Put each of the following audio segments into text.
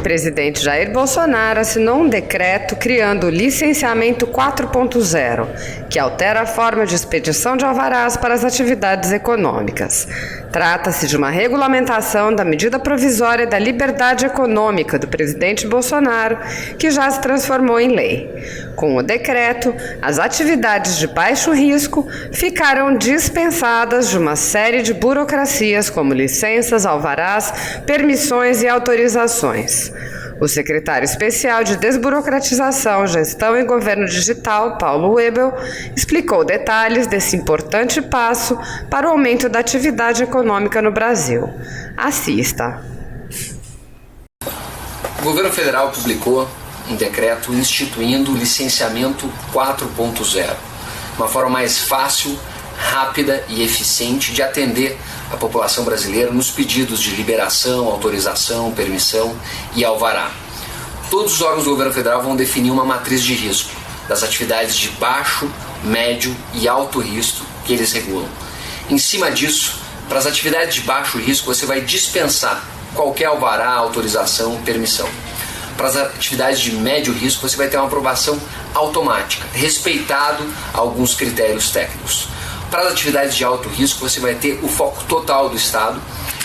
presidente Jair Bolsonaro assinou um decreto criando o Licenciamento 4.0, que altera a forma de expedição de alvarás para as atividades econômicas. Trata-se de uma regulamentação da medida provisória da liberdade econômica do presidente Bolsonaro, que já se transformou em lei. Com o decreto, as atividades de baixo risco ficaram dispensadas de uma série de burocracias como licenças, alvarás, permissões e autorizações. O secretário especial de Desburocratização, Gestão e Governo Digital, Paulo Webel, explicou detalhes desse importante passo para o aumento da atividade econômica no Brasil. Assista. O governo federal publicou um decreto instituindo o licenciamento 4.0, uma forma mais fácil, rápida e eficiente de atender a população brasileira nos pedidos de liberação, autorização, permissão e alvará. Todos os órgãos do governo federal vão definir uma matriz de risco das atividades de baixo, médio e alto risco que eles regulam. Em cima disso, para as atividades de baixo risco, você vai dispensar qualquer alvará, autorização, permissão. Para as atividades de médio risco, você vai ter uma aprovação automática, respeitado alguns critérios técnicos. Para as atividades de alto risco, você vai ter o foco total do Estado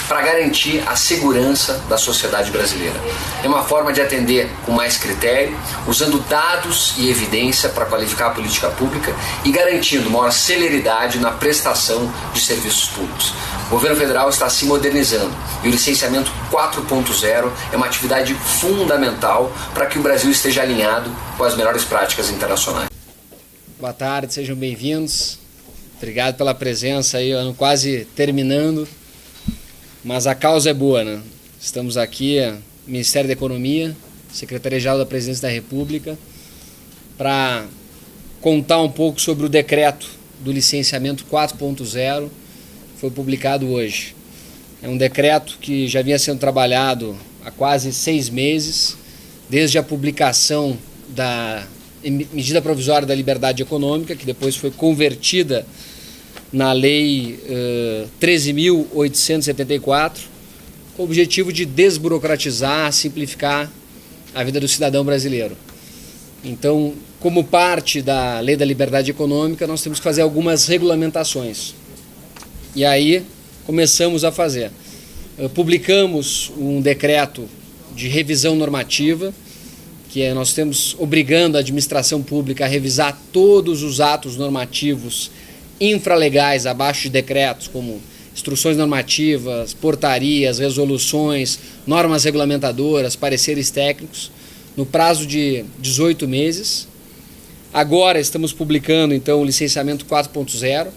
para garantir a segurança da sociedade brasileira. É uma forma de atender com mais critério, usando dados e evidência para qualificar a política pública e garantindo maior celeridade na prestação de serviços públicos. O governo federal está se modernizando e o licenciamento 4.0 é uma atividade fundamental para que o Brasil esteja alinhado com as melhores práticas internacionais. Boa tarde, sejam bem-vindos. Obrigado pela presença aí, ano quase terminando, mas a causa é boa, né? Estamos aqui, Ministério da Economia, Secretaria-Geral da Presidência da República, para contar um pouco sobre o decreto do licenciamento 4.0, que foi publicado hoje. É um decreto que já vinha sendo trabalhado há quase 6 meses, desde a publicação da medida provisória da liberdade econômica, que depois foi convertida na Lei 13.874, com o objetivo de desburocratizar, simplificar a vida do cidadão brasileiro. Então, como parte da Lei da Liberdade Econômica, nós temos que fazer algumas regulamentações. E aí, começamos a fazer. Publicamos um decreto de revisão normativa, que nós estamos obrigando a administração pública a revisar todos os atos normativos infralegais abaixo de decretos, como instruções normativas, portarias, resoluções, normas regulamentadoras, pareceres técnicos, no prazo de 18 meses. Agora estamos publicando, então, o licenciamento 4.0,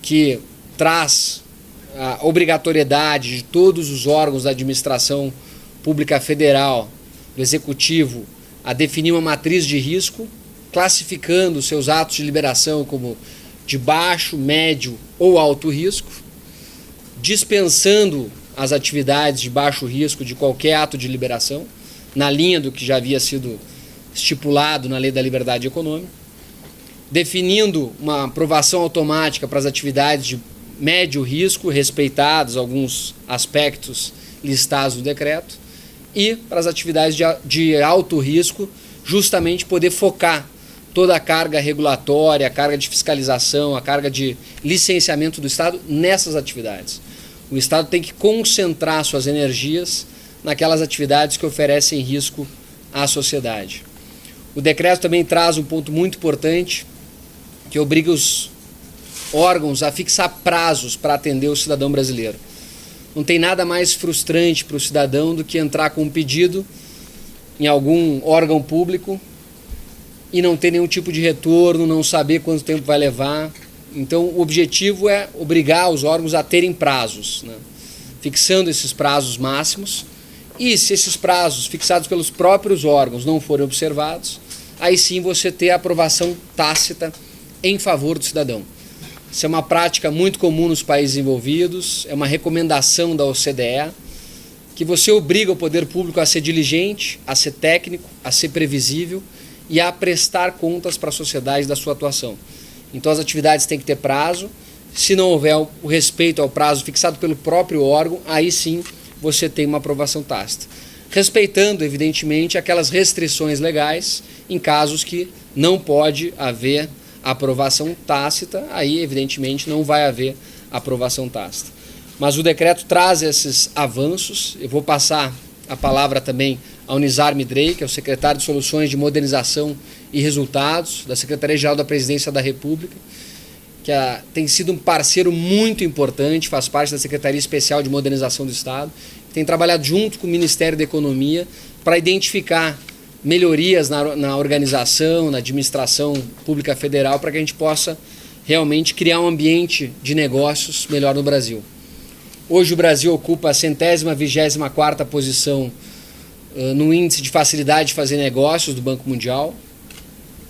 que traz a obrigatoriedade de todos os órgãos da administração pública federal, do Executivo, a definir uma matriz de risco, classificando seus atos de liberação como de baixo, médio ou alto risco, dispensando as atividades de baixo risco de qualquer ato de liberação, na linha do que já havia sido estipulado na Lei da Liberdade Econômica, definindo uma aprovação automática para as atividades de médio risco, respeitados alguns aspectos listados no decreto, e para as atividades de alto risco, justamente poder focar toda a carga regulatória, a carga de fiscalização, a carga de licenciamento do Estado nessas atividades. O Estado tem que concentrar suas energias naquelas atividades que oferecem risco à sociedade. O decreto também traz um ponto muito importante, que obriga os órgãos a fixar prazos para atender o cidadão brasileiro. Não tem nada mais frustrante para o cidadão do que entrar com um pedido em algum órgão público e não ter nenhum tipo de retorno, não saber quanto tempo vai levar. Então, o objetivo é obrigar os órgãos a terem prazos, né? Fixando esses prazos máximos. E se esses prazos fixados pelos próprios órgãos não forem observados, aí sim você ter a aprovação tácita em favor do cidadão. Isso é uma prática muito comum nos países envolvidos, é uma recomendação da OCDE, que você obriga o poder público a ser diligente, a ser técnico, a ser previsível e a prestar contas para a sociedade da sua atuação. Então as atividades têm que ter prazo. Se não houver o respeito ao prazo fixado pelo próprio órgão, aí sim você tem uma aprovação tácita. respeitando, evidentemente, aquelas restrições legais em casos que não pode haver aprovação tácita, aí, evidentemente, não vai haver aprovação tácita. Mas o decreto traz esses avanços. Eu vou passar a palavra também ao Nizar Midrei, que é o secretário de Soluções de Modernização e Resultados da Secretaria-Geral da Presidência da República, que tem sido um parceiro muito importante, faz parte da Secretaria Especial de Modernização do Estado, tem trabalhado junto com o Ministério da Economia para identificar melhorias na organização, na administração pública federal, para que a gente possa realmente criar um ambiente de negócios melhor no Brasil. Hoje o Brasil ocupa a 124ª posição no índice de facilidade de fazer negócios do Banco Mundial,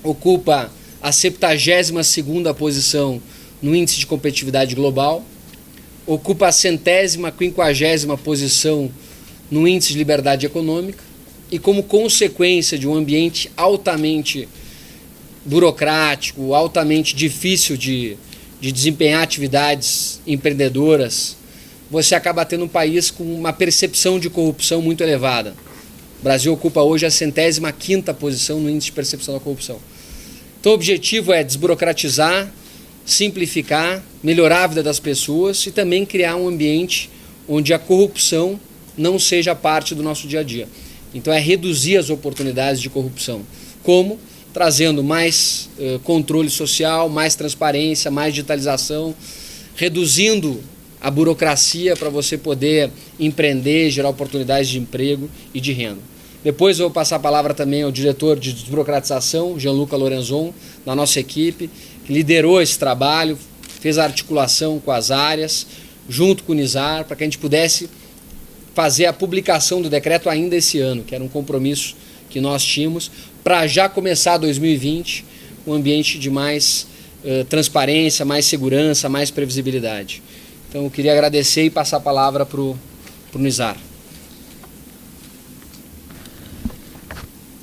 ocupa a 72ª posição no índice de competitividade global, ocupa a 150ª posição no índice de liberdade econômica e, como consequência de um ambiente altamente burocrático, altamente difícil de desempenhar atividades empreendedoras, você acaba tendo um país com uma percepção de corrupção muito elevada. O Brasil ocupa hoje a 105ª posição no índice de percepção da corrupção. Então o objetivo é desburocratizar, simplificar, melhorar a vida das pessoas e também criar um ambiente onde a corrupção não seja parte do nosso dia a dia. Então é reduzir as oportunidades de corrupção. Como? Trazendo mais controle social, mais transparência, mais digitalização, reduzindo a burocracia para você poder empreender, gerar oportunidades de emprego e de renda. Depois eu vou passar a palavra também ao diretor de desburocratização, Gianluca Lorenzon, da nossa equipe, que liderou esse trabalho, fez a articulação com as áreas, junto com o Nizar, para que a gente pudesse fazer a publicação do decreto ainda esse ano, que era um compromisso que nós tínhamos, para já começar 2020 um ambiente de mais transparência, mais segurança, mais previsibilidade. Então eu queria agradecer e passar a palavra para o Nizar.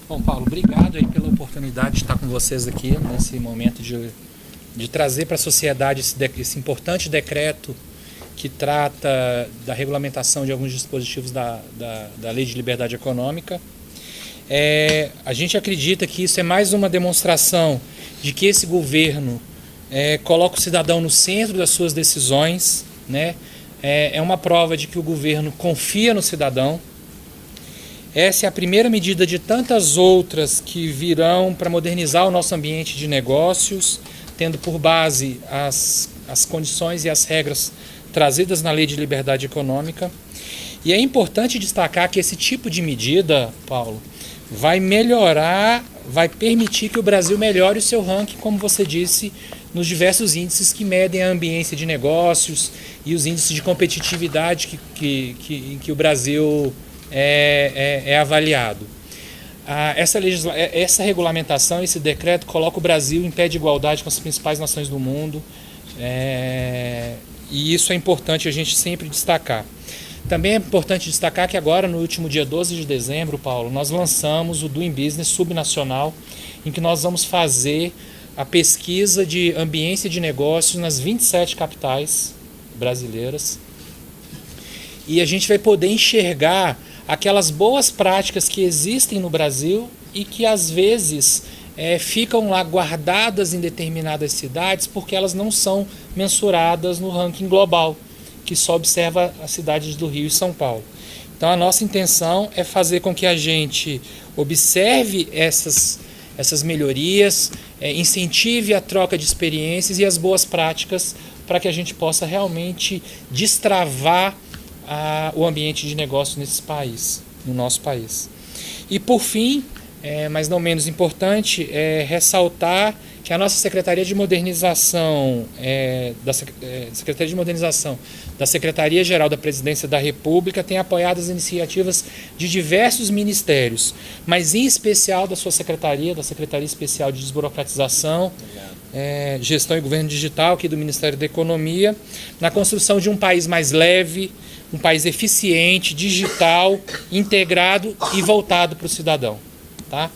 Bom, Paulo, obrigado aí pela oportunidade de estar com vocês aqui nesse momento de trazer para a sociedade esse importante decreto que trata da regulamentação de alguns dispositivos da Lei de Liberdade Econômica. A gente acredita que isso é mais uma demonstração de que esse governo coloca o cidadão no centro das suas decisões, né? É uma prova de que o governo confia no cidadão. Essa é a primeira medida de tantas outras que virão para modernizar o nosso ambiente de negócios, tendo por base as condições e as regras trazidas na Lei de Liberdade Econômica. E é importante destacar que esse tipo de medida, Paulo, vai melhorar, vai permitir que o Brasil melhore o seu ranking, como você disse, nos diversos índices que medem a ambiência de negócios e os índices de competitividade em que o Brasil é avaliado. Essa regulamentação, esse decreto, coloca o Brasil em pé de igualdade com as principais nações do mundo, e isso é importante a gente sempre destacar. Também é importante destacar que agora, no último dia 12 de dezembro, Paulo, nós lançamos o Doing Business subnacional, em que nós vamos fazer a pesquisa de ambiência de negócios nas 27 capitais brasileiras. E a gente vai poder enxergar aquelas boas práticas que existem no Brasil e que às vezes ficam lá guardadas em determinadas cidades porque elas não são mensuradas no ranking global, que só observa as cidades do Rio e São Paulo. Então a nossa intenção é fazer com que a gente observe essas melhorias, incentive a troca de experiências e as boas práticas para que a gente possa realmente destravar o ambiente de negócio nesse país, no nosso país. E por fim, mas não menos importante, ressaltar que a nossa Secretaria de Modernização da Secretaria-Geral da Presidência da República tem apoiado as iniciativas de diversos ministérios, mas em especial da sua secretaria, da Secretaria Especial de Desburocratização, Gestão e Governo Digital, aqui do Ministério da Economia, na construção de um país mais leve, um país eficiente, digital, integrado e voltado para o cidadão. Tá?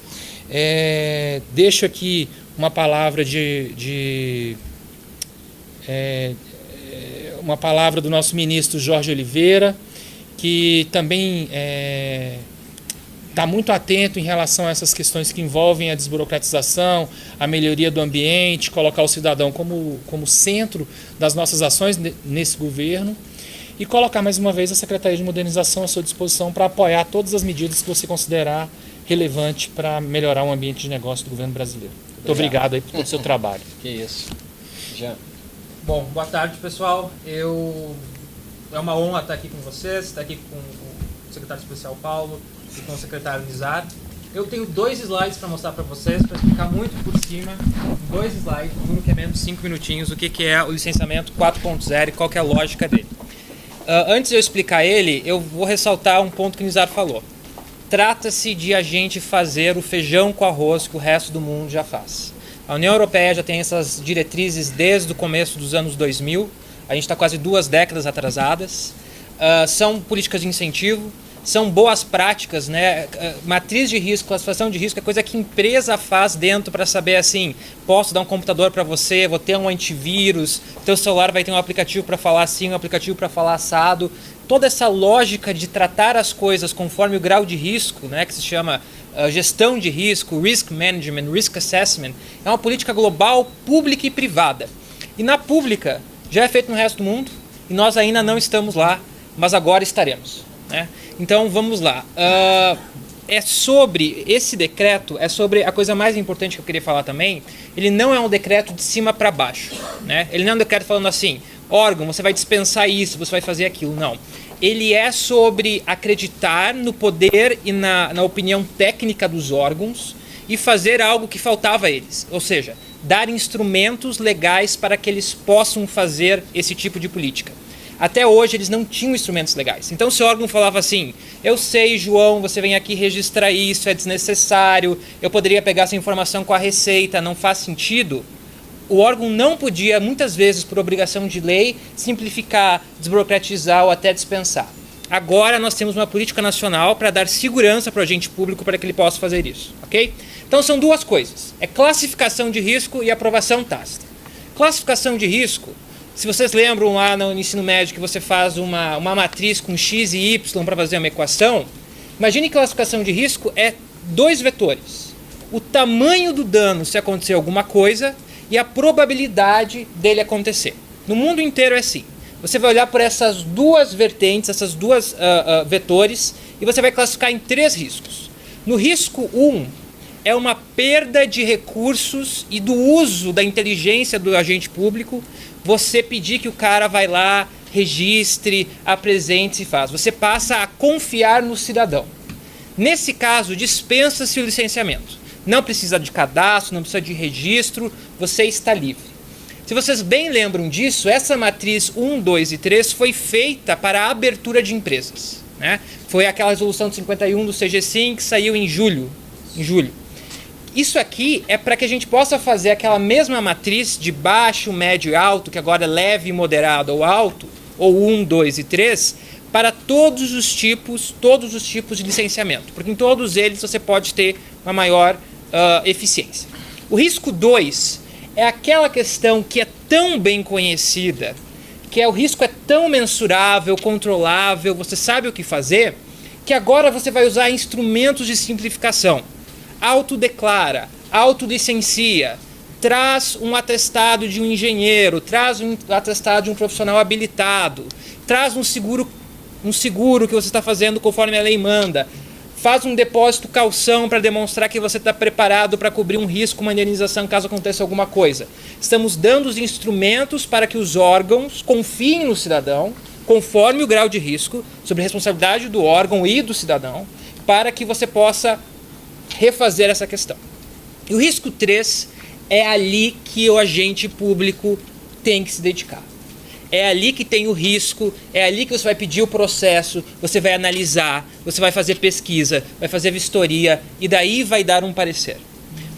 Deixo aqui uma palavra uma palavra do nosso ministro Jorge Oliveira, que também estar muito atento em relação a essas questões que envolvem a desburocratização, a melhoria do ambiente, colocar o cidadão como centro das nossas ações nesse governo e colocar mais uma vez a Secretaria de Modernização à sua disposição para apoiar todas as medidas que você considerar relevante para melhorar o ambiente de negócio do governo brasileiro. Muito obrigado aí pelo seu trabalho. Que isso. Já. Bom, boa tarde, pessoal. É uma honra estar aqui com vocês, estar aqui com o secretário especial Paulo e com o secretário Nizar. Eu tenho 2 slides para mostrar para vocês, para explicar muito por cima, 2 slides, juro que é menos de 5 minutinhos, o que é o licenciamento 4.0 e qual que é a lógica dele. Antes de eu explicar ele, eu vou ressaltar um ponto que o Nizar falou. Trata-se de a gente fazer o feijão com arroz que o resto do mundo já faz. A União Europeia já tem essas diretrizes desde o começo dos anos 2000, a gente está quase 2 décadas atrasadas. São políticas de incentivo, são boas práticas, né? Matriz de risco, classificação de risco é coisa que a empresa faz dentro para saber assim, posso dar um computador para você, vou ter um antivírus, teu celular vai ter um aplicativo para falar assim, um aplicativo para falar assado. Toda essa lógica de tratar as coisas conforme o grau de risco, né, que se chama gestão de risco, risk management, risk assessment, é uma política global, pública e privada. E na pública já é feito no resto do mundo e nós ainda não estamos lá, mas agora estaremos, né? Então vamos lá. É sobre esse decreto, é sobre a coisa mais importante que eu queria falar também. Ele não é um decreto de cima para baixo, né? Ele não é um decreto falando assim, órgão, você vai dispensar isso, você vai fazer aquilo. Não. Ele é sobre acreditar no poder e na opinião técnica dos órgãos e fazer algo que faltava a eles. Ou seja, dar instrumentos legais para que eles possam fazer esse tipo de política. Até hoje eles não tinham instrumentos legais. Então se o órgão falava assim, eu sei, João, você vem aqui registrar isso, é desnecessário, eu poderia pegar essa informação com a Receita, não faz sentido. O órgão não podia, muitas vezes, por obrigação de lei, simplificar, desburocratizar ou até dispensar. Agora nós temos uma política nacional para dar segurança para o agente público para que ele possa fazer isso, ok? Então são 2 coisas, é classificação de risco e aprovação tácita. Classificação de risco, se vocês lembram lá no ensino médio que você faz uma matriz com x e y para fazer uma equação, imagine que classificação de risco é 2 vetores. O tamanho do dano se acontecer alguma coisa e a probabilidade dele acontecer. No mundo inteiro é assim. Você vai olhar por essas 2 vertentes, essas 2 vetores, e você vai classificar em 3 riscos. No risco 1, é uma perda de recursos e do uso da inteligência do agente público, você pedir que o cara vai lá, registre, apresente e faz. Você passa a confiar no cidadão. Nesse caso, dispensa-se o licenciamento. Não precisa de cadastro, não precisa de registro, você está livre. Se vocês bem lembram disso, essa matriz 1, 2 e 3 foi feita para a abertura de empresas, né? Foi aquela resolução de 51 do CG5 que saiu em julho. Isso aqui é para que a gente possa fazer aquela mesma matriz de baixo, médio e alto, que agora é leve, moderado ou alto, ou 1, 2 e 3, para todos os tipos de licenciamento, porque em todos eles você pode ter uma maior eficiência. O risco 2 é aquela questão que é tão bem conhecida, que o risco é tão mensurável, controlável, você sabe o que fazer, que agora você vai usar instrumentos de simplificação. Autodeclara, autolicencia, traz um atestado de um engenheiro, traz um atestado de um profissional habilitado, traz um seguro que você está fazendo conforme a lei manda, faz um depósito calção para demonstrar que você está preparado para cobrir um risco, uma indenização caso aconteça alguma coisa. Estamos dando os instrumentos para que os órgãos confiem no cidadão, conforme o grau de risco, sobre a responsabilidade do órgão e do cidadão, para que você possa refazer essa questão. E o risco 3 é ali que o agente público tem que se dedicar. É ali que tem o risco, é ali que você vai pedir o processo, você vai analisar, você vai fazer pesquisa, vai fazer vistoria e daí vai dar um parecer.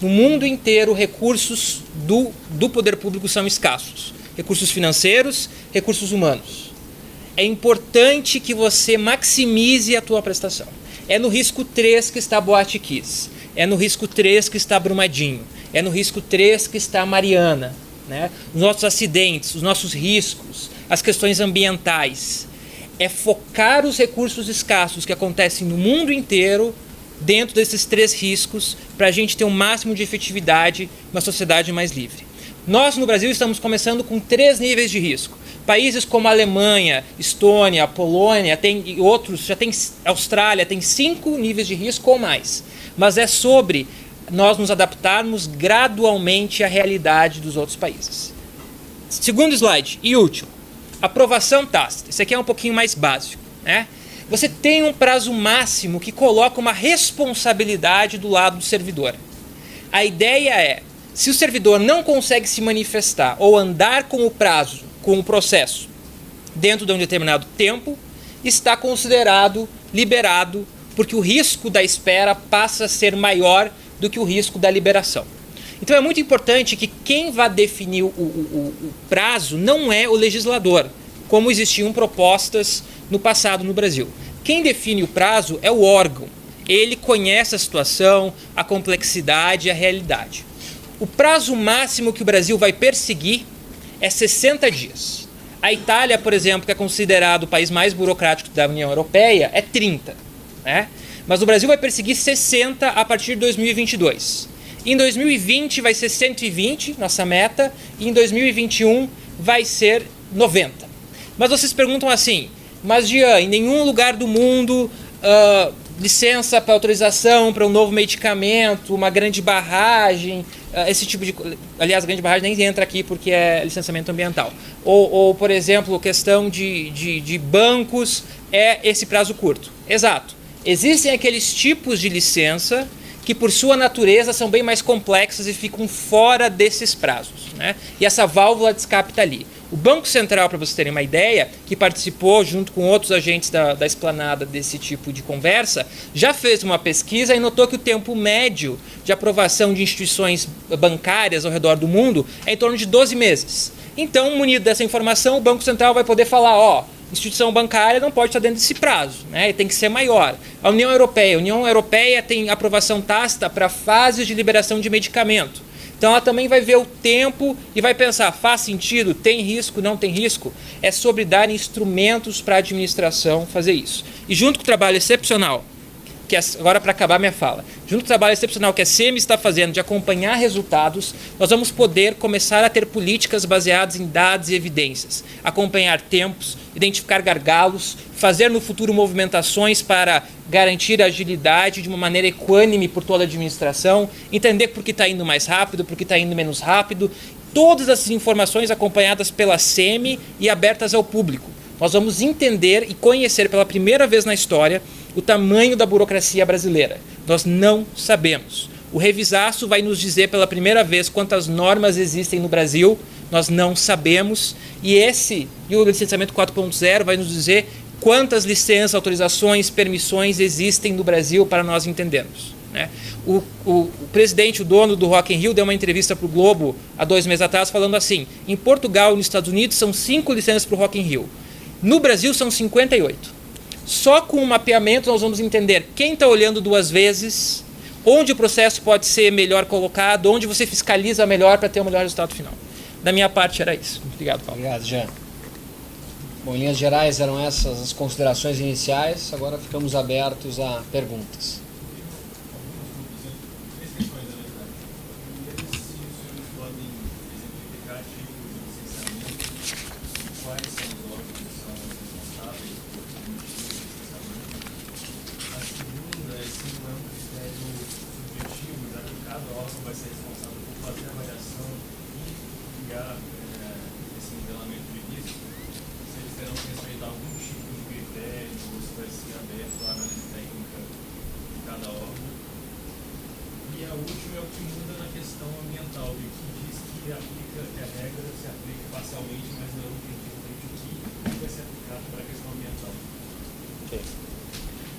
No mundo inteiro, recursos do poder público são escassos. Recursos financeiros, recursos humanos. É importante que você maximize a tua prestação. É no risco 3 que está Boate Kiss. É no risco 3 que está Brumadinho. É no risco 3 que está Mariana. Né? Os nossos acidentes, os nossos riscos, as questões ambientais. É focar os recursos escassos que acontecem no mundo inteiro dentro desses 3 riscos para a gente ter um máximo de efetividade, uma sociedade mais livre. Nós, no Brasil, estamos começando com 3 níveis de risco. Países como a Alemanha, Estônia, Polônia, e outros, já tem Austrália, tem 5 níveis de risco ou mais. Mas é sobre nós nos adaptarmos gradualmente à realidade dos outros países. Segundo slide, e último, aprovação tácita. Esse aqui é um pouquinho mais básico, né? Você tem um prazo máximo que coloca uma responsabilidade do lado do servidor. A ideia é, se o servidor não consegue se manifestar ou andar com o prazo, com o processo, dentro de um determinado tempo, está considerado liberado, porque o risco da espera passa a ser maior do que o risco da liberação. Então é muito importante que quem vai definir o prazo não é o legislador, como existiam propostas no passado no Brasil. Quem define o prazo é o órgão. Ele conhece a situação, a complexidade e a realidade. O prazo máximo que o Brasil vai perseguir é 60 dias. A Itália, por exemplo, que é considerado o país mais burocrático da União Europeia, é 30. Né? Mas o Brasil vai perseguir 60 a partir de 2022. Em 2020 vai ser 120, nossa meta, e em 2021 vai ser 90. Mas vocês perguntam assim, mas Jean, em nenhum lugar do mundo, licença para autorização para um novo medicamento, uma grande barragem, esse tipo de... Aliás, a grande barragem nem entra aqui porque é licenciamento ambiental. Ou por exemplo, questão de bancos, é esse prazo curto. Exato. Existem aqueles tipos de licença que por sua natureza são bem mais complexas e ficam fora desses prazos, né? E essa válvula de escape está ali. O Banco Central, para vocês terem uma ideia, que participou junto com outros agentes da esplanada desse tipo de conversa, já fez uma pesquisa e notou que o tempo médio de aprovação de instituições bancárias ao redor do mundo é em torno de 12 meses. Então, munido dessa informação, o Banco Central vai poder falar, instituição bancária não pode estar dentro desse prazo, né? Tem que ser maior. A União Europeia tem aprovação tácita para fases de liberação de medicamento. Então ela também vai ver o tempo e vai pensar, faz sentido, tem risco, não tem risco? É sobre dar instrumentos para a administração fazer isso. E junto com o trabalho excepcional, que agora para acabar minha fala, junto com o trabalho excepcional que a CM está fazendo de acompanhar resultados, nós vamos poder começar a ter políticas baseadas em dados e evidências, acompanhar tempos, identificar gargalos, fazer no futuro movimentações para garantir a agilidade de uma maneira equânime por toda a administração, entender por que está indo mais rápido, por que está indo menos rápido, todas essas informações acompanhadas pela CM e abertas ao público. Nós vamos entender e conhecer pela primeira vez na história o tamanho da burocracia brasileira. Nós não sabemos. O Revisaço vai nos dizer pela primeira vez quantas normas existem no Brasil, nós não sabemos. E o licenciamento 4.0 vai nos dizer quantas licenças, autorizações, permissões existem no Brasil para nós entendermos. Né? O presidente, o dono do Rock in Rio, deu uma entrevista para o Globo há 2 meses atrás falando assim, em Portugal e nos Estados Unidos são 5 licenças para o Rock in Rio. No Brasil são 58. Só com o mapeamento nós vamos entender quem está olhando 2 vezes, onde o processo pode ser melhor colocado, onde você fiscaliza melhor para ter o melhor resultado final. Da minha parte era isso. Obrigado, Paulo. Obrigado, Jean. Bom, em linhas gerais eram essas as considerações iniciais, agora ficamos abertos a perguntas.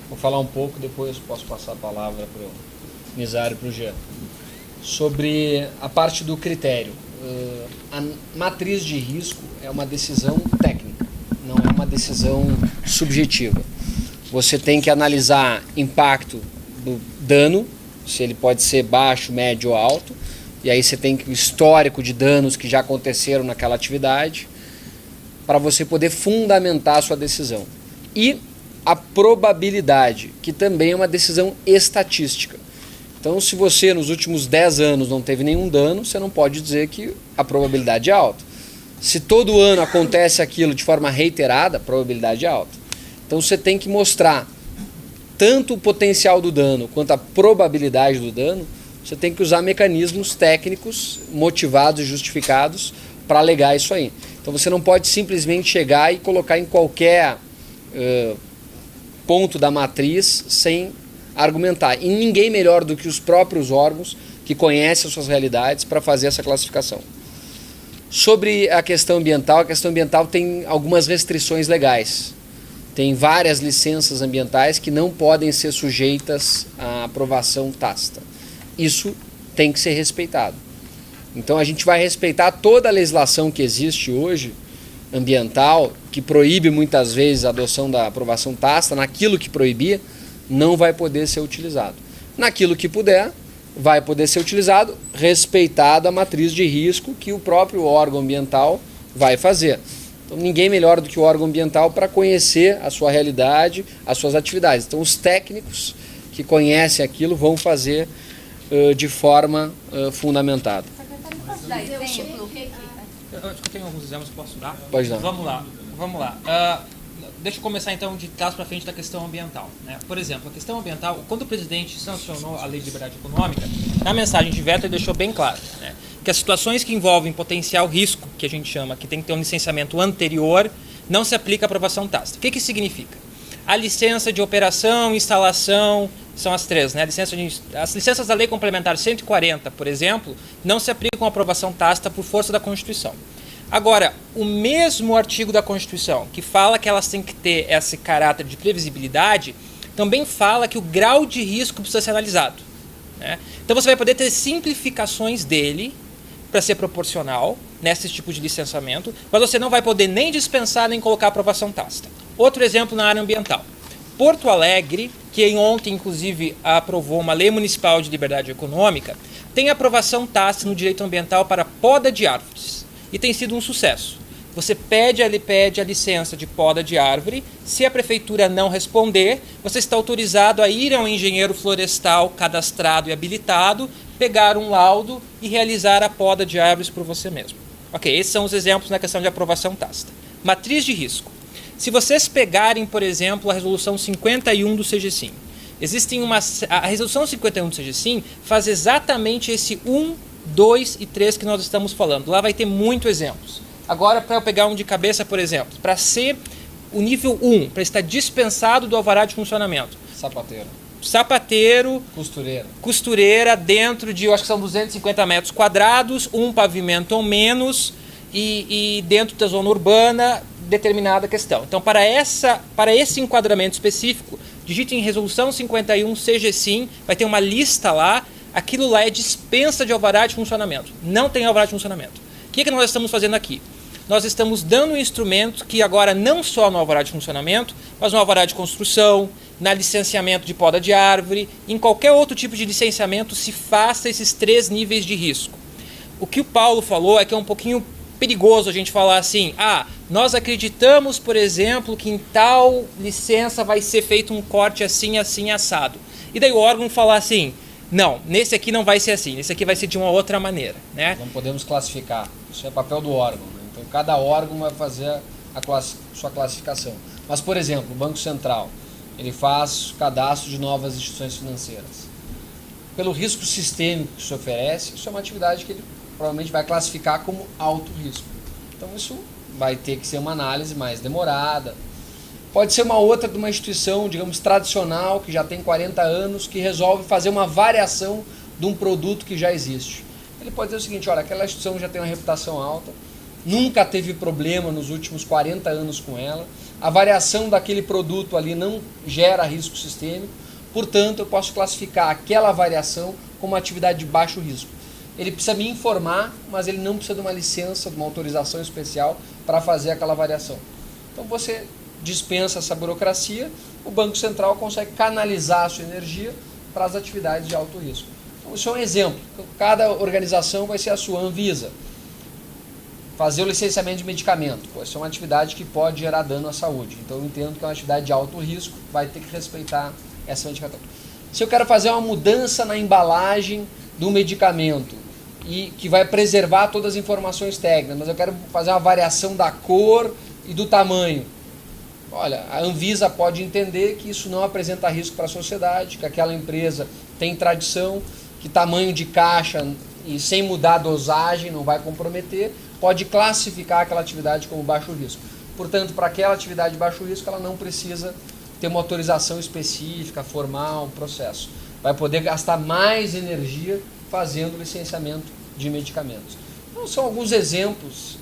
Vou falar um pouco, depois posso passar a palavra para o Nizar e para o Jean. Sobre a parte do critério. A matriz de risco é uma decisão técnica, não é uma decisão subjetiva. Você tem que analisar impacto do dano, se ele pode ser baixo, médio ou alto, e aí você tem o histórico de danos que já aconteceram naquela atividade, para você poder fundamentar a sua decisão. E a probabilidade, que também é uma decisão estatística. Então, se você nos últimos 10 anos não teve nenhum dano, você não pode dizer que a probabilidade é alta. Se todo ano acontece aquilo de forma reiterada, a probabilidade é alta. Então, você tem que mostrar tanto o potencial do dano quanto a probabilidade do dano. Você tem que usar mecanismos técnicos motivados e justificados para alegar isso aí. Então, você não pode simplesmente chegar e colocar em qualquer ponto da matriz sem argumentar. E ninguém melhor do que os próprios órgãos que conhecem as suas realidades para fazer essa classificação. Sobre a questão ambiental tem algumas restrições legais. Tem várias licenças ambientais que não podem ser sujeitas à aprovação tácita. Isso tem que ser respeitado. Então a gente vai respeitar toda a legislação que existe hoje, ambiental, que proíbe muitas vezes a adoção da aprovação tácita. Naquilo que proibia, não vai poder ser utilizado. Naquilo que puder, vai poder ser utilizado, respeitado a matriz de risco que o próprio órgão ambiental vai fazer. Então, ninguém melhor do que o órgão ambiental para conhecer a sua realidade, as suas atividades. Então, os técnicos que conhecem aquilo vão fazer de forma fundamentada. Secretário, posso dar exemplo? Acho que eu tenho alguns exemplos que posso dar. Pode dar. Vamos lá. Deixa eu começar então de trás para frente da questão ambiental, né? Por exemplo, a questão ambiental, quando o presidente sancionou a Lei de Liberdade Econômica, na mensagem de veto ele deixou bem claro, né, que as situações que envolvem potencial risco, que a gente chama, que tem que ter um licenciamento anterior, não se aplica a aprovação tácita. O que isso significa? A licença de operação, instalação, são as três, né? As licenças da Lei Complementar 140, por exemplo, não se aplicam à aprovação tácita por força da Constituição. Agora, o mesmo artigo da Constituição, que fala que elas têm que ter esse caráter de previsibilidade, também fala que o grau de risco precisa ser analisado, né? Então você vai poder ter simplificações dele para ser proporcional nesse tipo de licenciamento, mas você não vai poder nem dispensar nem colocar aprovação tácita. Outro exemplo na área ambiental. Porto Alegre, que ontem inclusive aprovou uma lei municipal de liberdade econômica, tem aprovação tácita no direito ambiental para poda de árvores. E tem sido um sucesso. Você pede a licença de poda de árvore, se a prefeitura não responder, você está autorizado a ir ao engenheiro florestal cadastrado e habilitado, pegar um laudo e realizar a poda de árvores por você mesmo. Ok, esses são os exemplos na questão de aprovação tácita. Matriz de risco. Se vocês pegarem, por exemplo, a resolução 51 do CGSIM, a resolução 51 do CGSIM faz exatamente esse 1, 2 e 3 que nós estamos falando. Lá vai ter muitos exemplos. Agora, para eu pegar um de cabeça, por exemplo, para ser o nível 1, para estar dispensado do alvará de funcionamento. Sapateiro, costureira dentro de, eu acho que são 250 metros quadrados, um pavimento ou menos, e dentro da zona urbana, determinada questão. Então, para esse enquadramento específico, digite em resolução 51 CGSIM, vai ter uma lista lá. Aquilo lá é dispensa de alvará de funcionamento. Não tem alvará de funcionamento. O que nós estamos fazendo aqui? Nós estamos dando um instrumento que agora não só no alvará de funcionamento, mas no alvará de construção, na licenciamento de poda de árvore, em qualquer outro tipo de licenciamento se faça esses 3 níveis de risco. O que o Paulo falou é que é um pouquinho perigoso a gente falar assim, nós acreditamos, por exemplo, que em tal licença vai ser feito um corte assim, assim, assado. E daí o órgão falar assim, não, nesse aqui não vai ser assim, nesse aqui vai ser de uma outra maneira, né? Não podemos classificar, isso é papel do órgão, né? Então cada órgão vai fazer sua classificação. Mas, por exemplo, o Banco Central, ele faz cadastro de novas instituições financeiras. Pelo risco sistêmico que se oferece, isso é uma atividade que ele provavelmente vai classificar como alto risco. Então isso vai ter que ser uma análise mais demorada. Pode ser uma outra de uma instituição, digamos, tradicional, que já tem 40 anos, que resolve fazer uma variação de um produto que já existe. Ele pode dizer o seguinte, olha, aquela instituição já tem uma reputação alta, nunca teve problema nos últimos 40 anos com ela, a variação daquele produto ali não gera risco sistêmico, portanto eu posso classificar aquela variação como uma atividade de baixo risco. Ele precisa me informar, mas ele não precisa de uma licença, de uma autorização especial para fazer aquela variação. Então você dispensa essa burocracia, o Banco Central consegue canalizar a sua energia para as atividades de alto risco. Então, isso é um exemplo. Cada organização vai ser a sua. Anvisa. fazer o licenciamento de medicamento. Pô, isso é uma atividade que pode gerar dano à saúde. Então eu entendo que é uma atividade de alto risco, vai ter que respeitar essa medicação. Se eu quero fazer uma mudança na embalagem do medicamento e que vai preservar todas as informações técnicas, mas eu quero fazer uma variação da cor e do tamanho. Olha, a Anvisa pode entender que isso não apresenta risco para a sociedade, que aquela empresa tem tradição, que tamanho de caixa e sem mudar a dosagem não vai comprometer, pode classificar aquela atividade como baixo risco. Portanto, para aquela atividade de baixo risco, ela não precisa ter uma autorização específica, formal, um processo. Vai poder gastar mais energia fazendo licenciamento de medicamentos. Então, são alguns exemplos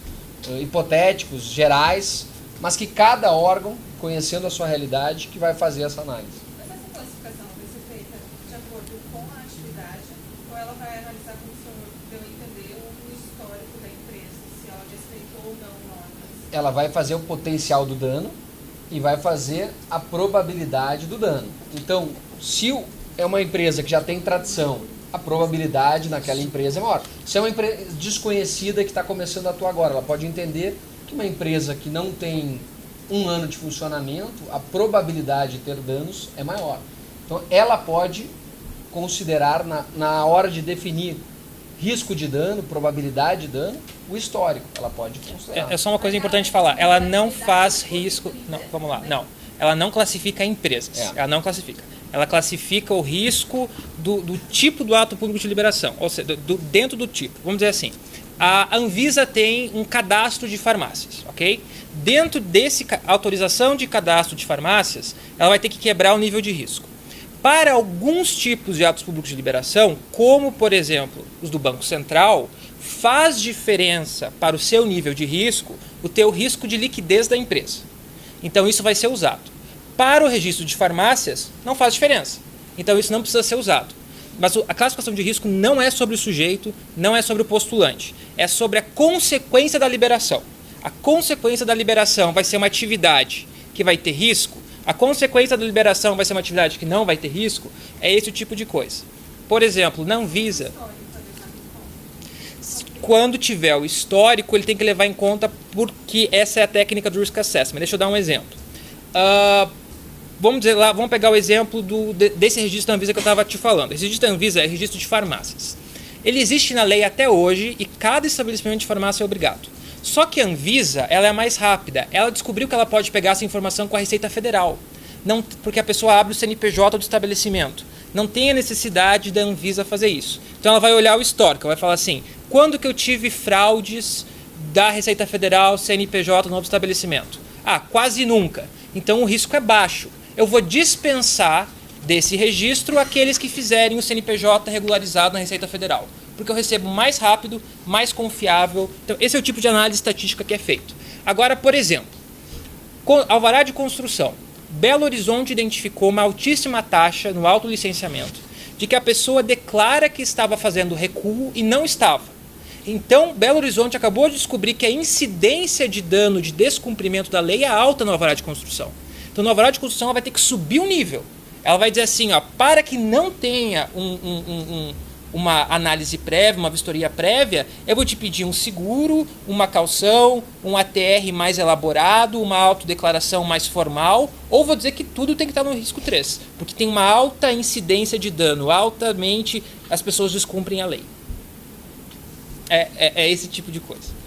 hipotéticos, gerais, mas que cada órgão, conhecendo a sua realidade, que vai fazer essa análise. Mas essa classificação vai ser feita de acordo com a atividade, ou ela vai analisar, como o senhor deu a entender, o histórico da empresa, se ela respeitou ou não normas? Ela vai fazer o potencial do dano e vai fazer a probabilidade do dano. Então, se é uma empresa que já tem tradição, a probabilidade naquela empresa é maior. Se é uma empresa desconhecida que está começando a atuar agora, ela pode entender que uma empresa que não tem 1 ano de funcionamento, a probabilidade de ter danos é maior. Então, ela pode considerar, na hora de definir risco de dano, probabilidade de dano, o histórico. Ela pode considerar. É só uma coisa importante falar. Ela não faz risco... Não, vamos lá. Não. Ela não classifica empresas. Ela não classifica. Ela classifica o risco do tipo do ato público de liberação. Ou seja, dentro do tipo. Vamos dizer assim. A Anvisa tem um cadastro de farmácias, ok? Dentro desse autorização de cadastro de farmácias, ela vai ter que quebrar o nível de risco. Para alguns tipos de atos públicos de liberação, como, por exemplo, os do Banco Central, faz diferença para o seu nível de risco o teu risco de liquidez da empresa. Então, isso vai ser usado. Para o registro de farmácias, não faz diferença. Então, isso não precisa ser usado. Mas a classificação de risco não é sobre o sujeito, não é sobre o postulante. É sobre a consequência da liberação. A consequência da liberação vai ser uma atividade que vai ter risco. A consequência da liberação vai ser uma atividade que não vai ter risco. É esse o tipo de coisa. Por exemplo, na Anvisa, quando tiver o histórico, ele tem que levar em conta porque essa é a técnica do Risk Assessment. Deixa eu dar um exemplo. Vamos pegar o exemplo desse registro da Anvisa que eu estava te falando. Esse registro da Anvisa é registro de farmácias. Ele existe na lei até hoje e cada estabelecimento de farmácia é obrigado. Só que a Anvisa, ela é mais rápida. Ela descobriu que ela pode pegar essa informação com a Receita Federal. Não, porque a pessoa abre o CNPJ do estabelecimento. Não tem a necessidade da Anvisa fazer isso. Então ela vai olhar o histórico, ela vai falar assim, quando que eu tive fraudes da Receita Federal, CNPJ no novo estabelecimento? Quase nunca. Então o risco é baixo. Eu vou dispensar desse registro aqueles que fizerem o CNPJ regularizado na Receita Federal. Porque eu recebo mais rápido, mais confiável. Então, esse é o tipo de análise estatística que é feito. Agora, por exemplo, alvará de construção. Belo Horizonte identificou uma altíssima taxa no autolicenciamento de que a pessoa declara que estava fazendo recuo e não estava. Então, Belo Horizonte acabou de descobrir que a incidência de dano de descumprimento da lei é alta no alvará de construção. Então, no alvará de construção, ela vai ter que subir o nível. Ela vai dizer assim, para que não tenha uma análise prévia, uma vistoria prévia, eu vou te pedir um seguro, uma caução, um ATR mais elaborado, uma autodeclaração mais formal, ou vou dizer que tudo tem que estar no risco 3, porque tem uma alta incidência de dano, altamente as pessoas descumprem a lei. É esse tipo de coisa.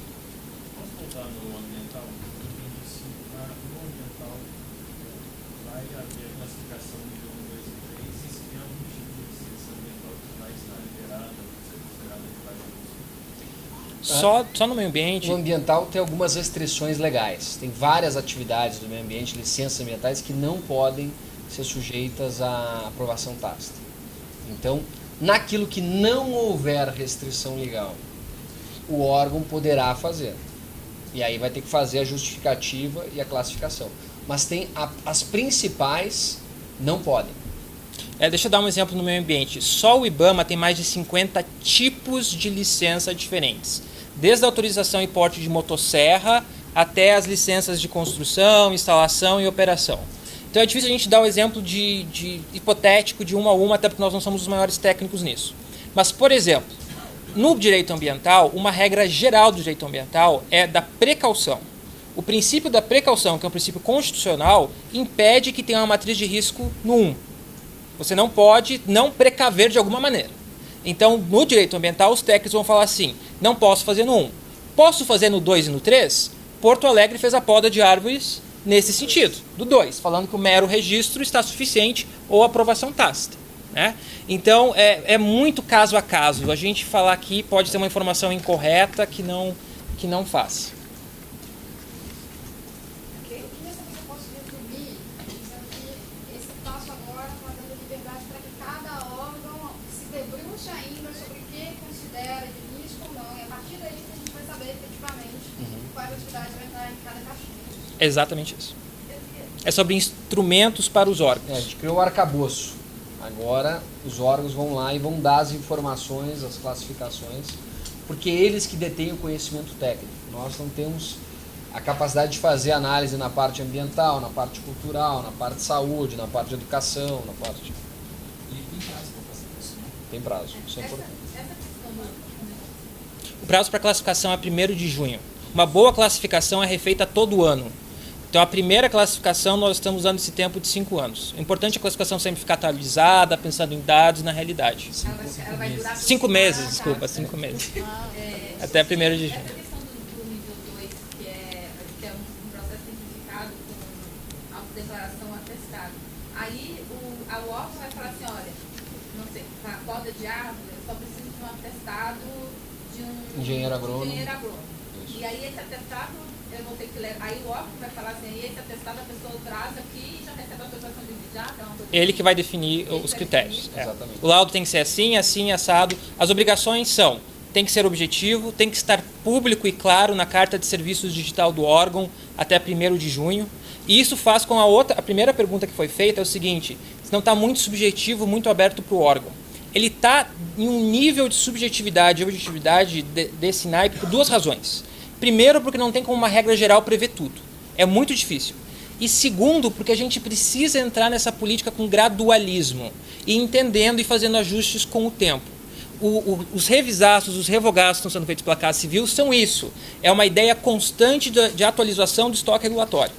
Só no meio ambiente. No ambiental tem algumas restrições legais. Tem várias atividades do meio ambiente, licenças ambientais, que não podem ser sujeitas à aprovação tácita. Então, naquilo que não houver restrição legal, o órgão poderá fazer. E aí vai ter que fazer a justificativa e a classificação. Mas tem as principais não podem. Deixa eu dar um exemplo no meio ambiente. Só o IBAMA tem mais de 50 tipos de licença diferentes. Desde a autorização e porte de motosserra até as licenças de construção, instalação e operação. Então é difícil a gente dar um exemplo de hipotético de uma a uma, até porque nós não somos os maiores técnicos nisso. Mas, por exemplo, No direito ambiental, uma regra geral do direito ambiental é da precaução. O princípio da precaução, que é um princípio constitucional, impede que tenha uma matriz de risco no 1. Você não pode não precaver de alguma maneira. Então, no direito ambiental, os técnicos vão falar assim, não posso fazer no 1. Posso fazer no 2 e no 3? Porto Alegre fez a poda de árvores nesse sentido, do 2, falando que o mero registro está suficiente ou aprovação tácita. Né? Então, é muito caso a caso. A gente falar aqui pode ser uma informação incorreta que não faz. Eu queria saber se eu posso resumir, dizendo que esse passo agora está dando liberdade para que cada órgão se debruce ainda sobre o que considera de risco ou não. E a partir daí a gente vai saber efetivamente quais atividades vai entrar em cada caixinha. Exatamente isso. É sobre instrumentos para os órgãos. A gente criou o arcabouço. Agora os órgãos vão lá e vão dar as informações, as classificações, porque eles que detêm o conhecimento técnico. Nós não temos a capacidade de fazer análise na parte ambiental, na parte cultural, na parte de saúde, na parte de educação, na parte... E tem prazo para classificação? Tem prazo, isso é importante. O prazo para classificação é 1º de junho. Uma boa classificação é refeita todo ano. Então, a primeira classificação, nós estamos usando esse tempo de 5 anos. O importante é a classificação sempre ficar atualizada, pensando em dados na realidade. Ela vai durar 5 meses, desculpa, 5 meses. Até 1º de junho. Essa questão do nível 2, que é um processo simplificado com autodeclaração atestado. Aí o órgão vai falar assim, olha, não sei, para a poda de árvore, eu só preciso de um atestado de um Engenheiro agrônomo. E aí esse atestado, eu vou ter que ler. Aí o órgão vai falar assim, esse atestado a pessoa traz aqui e já recebe a autorização de imediato. Ele que vai definir os critérios. Exatamente. O laudo tem que ser assim, assim, assado. As obrigações são, tem que ser objetivo, tem que estar público e claro na carta de serviços digital do órgão até 1º de junho. E isso faz com a primeira pergunta que foi feita é o seguinte, se não está muito subjetivo, muito aberto para o órgão. Ele está em um nível de subjetividade e objetividade desse naipe por 2 razões. Primeiro, porque não tem como uma regra geral prever tudo. É muito difícil. E segundo, porque a gente precisa entrar nessa política com gradualismo e entendendo e fazendo ajustes com o tempo. Os revisaços, os revogados que estão sendo feitos pela Casa Civil são isso. É uma ideia constante de atualização do estoque regulatório.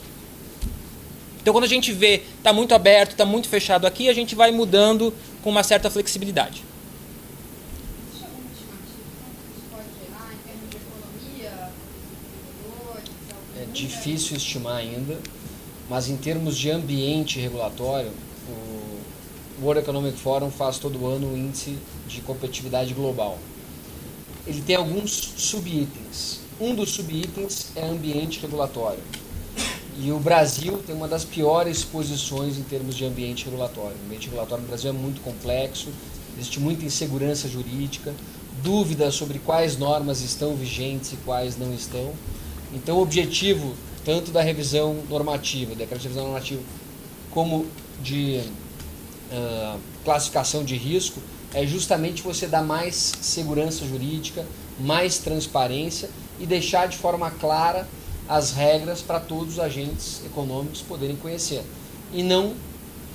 Então, quando a gente vê está muito aberto, está muito fechado aqui, a gente vai mudando com uma certa flexibilidade. É difícil estimar ainda, mas em termos de ambiente regulatório, o World Economic Forum faz todo ano um índice de competitividade global. Ele tem alguns subitens. Um dos subitens é ambiente regulatório. E o Brasil tem uma das piores posições em termos de ambiente regulatório. O ambiente regulatório no Brasil é muito complexo, existe muita insegurança jurídica, dúvidas sobre quais normas estão vigentes e quais não estão. Então, o objetivo tanto da revisão normativa, decreto de revisão normativa, como de classificação de risco, é justamente você dar mais segurança jurídica, mais transparência e deixar de forma clara as regras para todos os agentes econômicos poderem conhecer. E não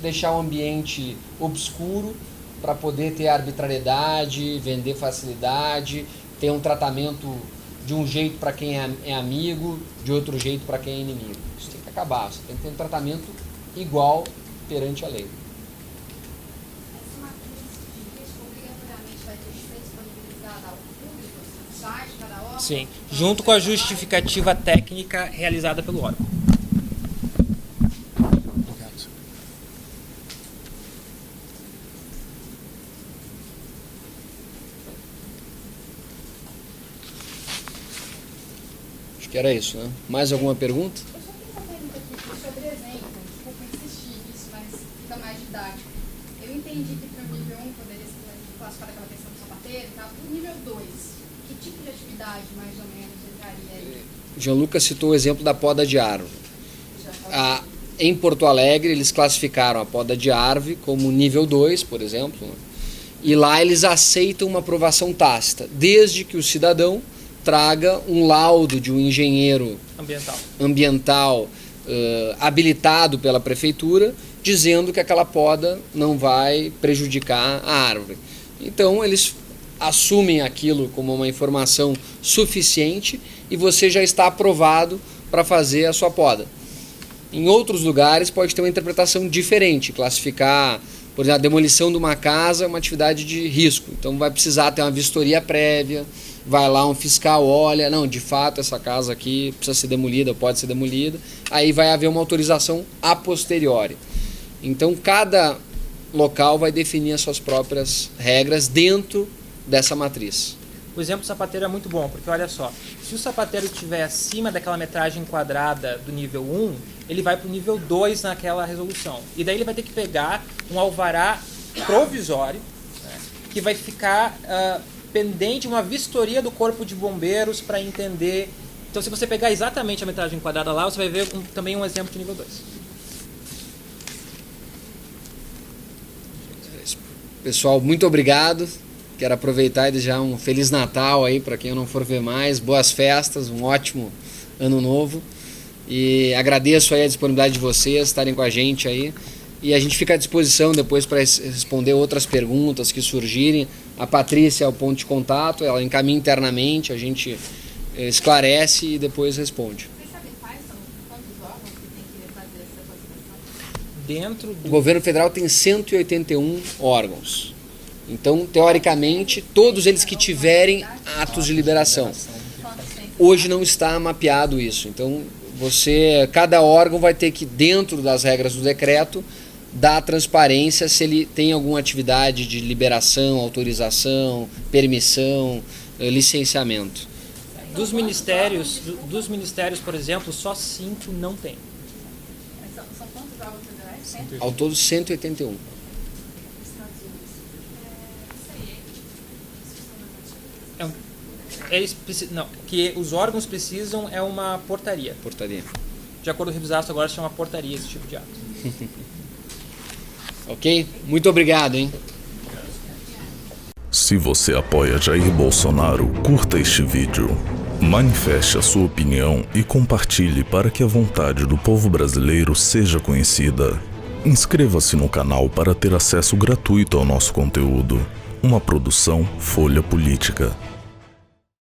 deixar o ambiente obscuro para poder ter arbitrariedade, vender facilidade, ter um tratamento de um jeito para quem é amigo, de outro jeito para quem é inimigo. Isso tem que acabar, você tem que ter um tratamento igual perante a lei. Essa matriz de risco obrigatoriamente vai ter que ser disponibilizada ao público, no site, cada órgão? Sim, junto com a justificativa técnica realizada pelo órgão. Acho que era isso, né? Mais alguma pergunta? Eu só tenho uma pergunta aqui sobre exemplo, desculpa insistir nisso, mas fica mais didático. Eu entendi que para o nível 1 poderia ser classificado aquela questão do sapateiro e tal. Para o nível 2, que tipo de atividade mais ou menos entraria aí? Gianluca citou o exemplo da poda de árvore. Em Porto Alegre, eles classificaram a poda de árvore como nível 2, por exemplo, né? E lá eles aceitam uma aprovação tácita, desde que o cidadão traga um laudo de um engenheiro ambiental habilitado pela prefeitura, dizendo que aquela poda não vai prejudicar a árvore. Então, eles assumem aquilo como uma informação suficiente e você já está aprovado para fazer a sua poda. Em outros lugares pode ter uma interpretação diferente, classificar, por exemplo, a demolição de uma casa é uma atividade de risco, então vai precisar ter uma vistoria prévia, vai lá um fiscal, olha, não, de fato essa casa aqui precisa ser demolida, pode ser demolida, aí vai haver uma autorização a posteriori. Então cada local vai definir as suas próprias regras dentro dessa matriz. O exemplo do sapateiro é muito bom, porque olha só, se o sapateiro estiver acima daquela metragem quadrada do nível 1, ele vai para o nível 2 naquela resolução. E daí ele vai ter que pegar um alvará provisório, né, que vai ficar pendente uma vistoria do Corpo de Bombeiros para entender. Então, se você pegar exatamente a metragem quadrada lá, você vai ver também um exemplo de nível 2. Pessoal, muito obrigado. Quero aproveitar e desejar um Feliz Natal aí para quem eu não for ver mais, boas festas, um ótimo Ano Novo. E agradeço aí a disponibilidade de vocês estarem com a gente aí. E a gente fica à disposição depois para responder outras perguntas que surgirem. A Patrícia é o ponto de contato, ela encaminha internamente, a gente esclarece e depois responde. Vocês sabem quantos órgãos que tem que fazer essa classificação? O governo federal tem 181 órgãos. Então, teoricamente, todos eles que tiverem atos de liberação. Hoje não está mapeado isso. Então, cada órgão vai ter que, dentro das regras do decreto, dar transparência se ele tem alguma atividade de liberação, autorização, permissão, licenciamento. Dos ministérios, por exemplo, só 5 não tem. São quantos órgãos federais? Ao todo, 181. Que os órgãos precisam é uma portaria. Portaria. De acordo com o revisado, agora se chama portaria esse tipo de ato. Ok? Muito obrigado, hein? Se você apoia Jair Bolsonaro, curta este vídeo. Manifeste a sua opinião e compartilhe para que a vontade do povo brasileiro seja conhecida. Inscreva-se no canal para ter acesso gratuito ao nosso conteúdo. Uma produção Folha Política.